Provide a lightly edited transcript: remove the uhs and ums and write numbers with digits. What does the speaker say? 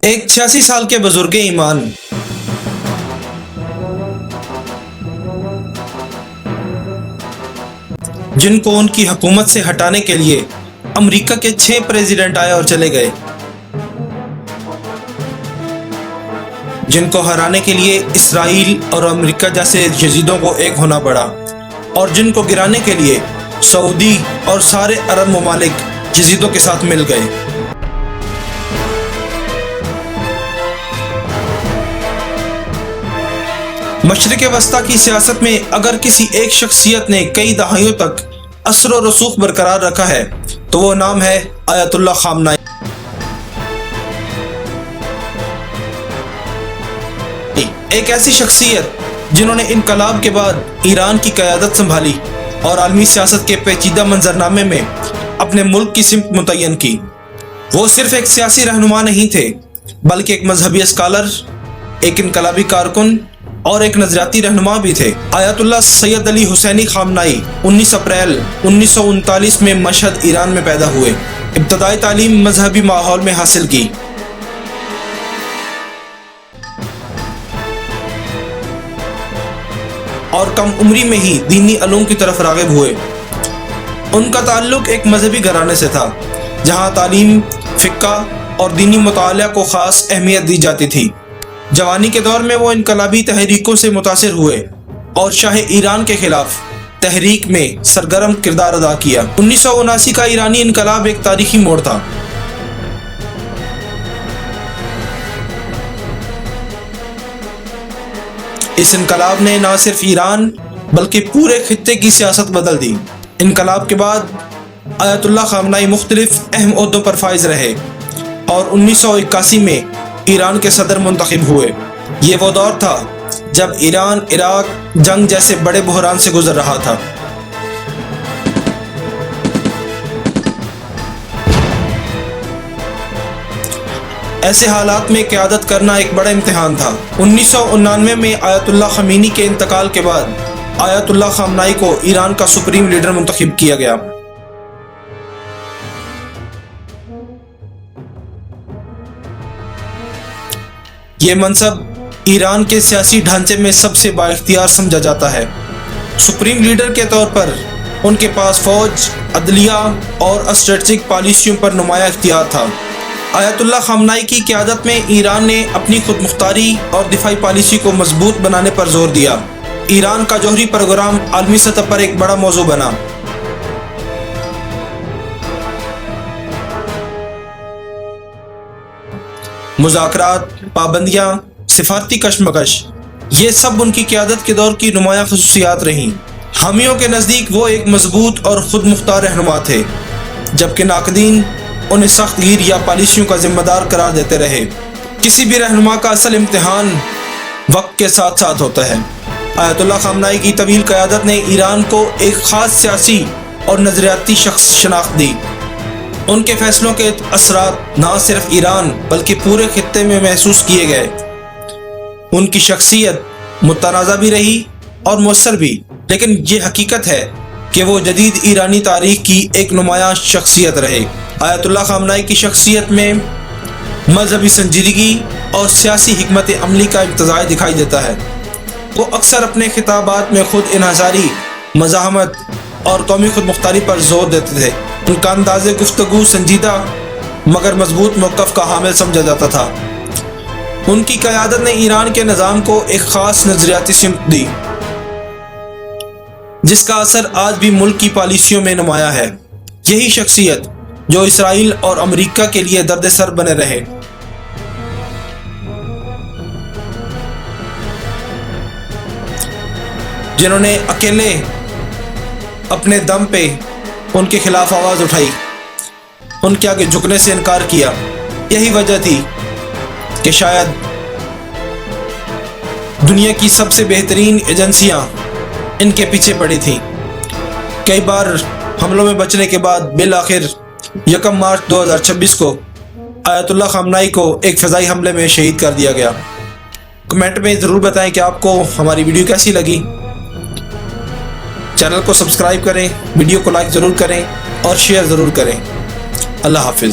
ایک 86 سال کے بزرگ ایمان جن کو ان کی حکومت سے ہٹانے کے لیے امریکہ کے 6 پریزیڈنٹ آئے اور چلے گئے، جن کو ہرانے کے لیے اسرائیل اور امریکہ جیسے یزیدوں کو ایک ہونا پڑا، اور جن کو گرانے کے لیے سعودی اور سارے عرب ممالک یزیدوں کے ساتھ مل گئے۔ مشرق وسطیٰ کی سیاست میں اگر کسی ایک شخصیت نے کئی دہائیوں تک اثر و رسوخ برقرار رکھا ہے تو وہ نام ہے آیت اللہ خامنائی۔ ایک ایسی شخصیت جنہوں نے انقلاب کے بعد ایران کی قیادت سنبھالی اور عالمی سیاست کے پیچیدہ منظرنامے میں اپنے ملک کی سمت متعین کی۔ وہ صرف ایک سیاسی رہنما نہیں تھے بلکہ ایک مذہبی اسکالر، ایک انقلابی کارکن اور ایک نظریاتی رہنما بھی تھے۔ آیت اللہ سید علی حسینی خامنائی 19 اپریل 1939 میں مشہد، ایران میں پیدا ہوئے۔ ابتدائی تعلیم مذہبی ماحول میں حاصل کی۔ اور کم عمری میں ہی دینی علوم کی طرف راغب ہوئے۔ ان کا تعلق ایک مذہبی گھرانے سے تھا جہاں تعلیم، فقہ اور دینی مطالعہ کو خاص اہمیت دی جاتی تھی۔ جوانی کے دور میں وہ انقلابی تحریکوں سے متاثر ہوئے اور شاہ ایران کے خلاف تحریک میں سرگرم کردار ادا کیا۔ 1979 کا ایرانی انقلاب ایک تاریخی موڑ تھا۔ اس انقلاب نے نہ صرف ایران بلکہ پورے خطے کی سیاست بدل دی۔ انقلاب کے بعد آیت اللہ خامنائی مختلف اہم عہدوں پر فائز رہے اور 1981 میں ایران کے صدر منتخب ہوئے۔ یہ وہ دور تھا جب ایران عراق جنگ جیسے بڑے بحران سے گزر رہا تھا۔ ایسے حالات میں قیادت کرنا ایک بڑا امتحان تھا۔ 1999 میں آیت اللہ خمینی کے انتقال کے بعد آیت اللہ خامنائی کو ایران کا سپریم لیڈر منتخب کیا گیا۔ یہ منصب ایران کے سیاسی ڈھانچے میں سب سے بااختیار سمجھا جاتا ہے۔ سپریم لیڈر کے طور پر ان کے پاس فوج، عدلیہ اور اسٹریٹجک پالیسیوں پر نمایاں اختیار تھا۔ آیت اللہ خامنائی کی قیادت میں ایران نے اپنی خود مختاری اور دفاعی پالیسی کو مضبوط بنانے پر زور دیا۔ ایران کا جوہری پروگرام عالمی سطح پر ایک بڑا موضوع بنا۔ مذاکرات، پابندیاں، سفارتی کشمکش، یہ سب ان کی قیادت کے دور کی نمایاں خصوصیات رہیں۔ حامیوں کے نزدیک وہ ایک مضبوط اور خود مختار رہنما تھے، جبکہ ناقدین انہیں سخت گیر یا پالیسیوں کا ذمہ دار قرار دیتے رہے۔ کسی بھی رہنما کا اصل امتحان وقت کے ساتھ ساتھ ہوتا ہے۔ آیت اللہ خامنائی کی طویل قیادت نے ایران کو ایک خاص سیاسی اور نظریاتی شناخت دی۔ ان کے فیصلوں کے اثرات نہ صرف ایران بلکہ پورے خطے میں محسوس کیے گئے۔ ان کی شخصیت متنازع بھی رہی اور مؤثر بھی، لیکن یہ حقیقت ہے کہ وہ جدید ایرانی تاریخ کی ایک نمایاں شخصیت رہے۔ آیت اللہ خامنائی کی شخصیت میں مذہبی سنجیدگی اور سیاسی حکمت عملی کا امتزاج دکھائی دیتا ہے۔ وہ اکثر اپنے خطابات میں خود انحصاری، مزاحمت اور قومی خود مختاری پر زور دیتے تھے۔ ان کا انداز گفتگو سنجیدہ مگر مضبوط موقف کا حامل سمجھا جاتا تھا۔ ان کی قیادت نے ایران کے نظام کو ایک خاص نظریاتی سمت دی، جس کا اثر آج بھی ملک کی پالیسیوں میں نمایاں ہے۔ یہی شخصیت جو اسرائیل اور امریکہ کے لیے درد سر بنے رہے۔ جنہوں نے اکیلے اپنے دم پہ ان کے خلاف آواز اٹھائی، ان کے آگے جھکنے سے انکار کیا۔ یہی وجہ تھی کہ شاید دنیا کی سب سے بہترین ایجنسیاں ان کے پیچھے پڑی تھیں۔ کئی بار حملوں میں بچنے کے بعد بالآخر 1 مارچ 2026 کو آیت اللہ خامنائی کو ایک فضائی حملے میں شہید کر دیا گیا۔ کمنٹ میں ضرور بتائیں کہ آپ کو ہماری ویڈیو کیسی لگی۔ چینل کو سبسکرائب کریں، ویڈیو کو لائک ضرور کریں اور شیئر ضرور کریں۔ اللہ حافظ۔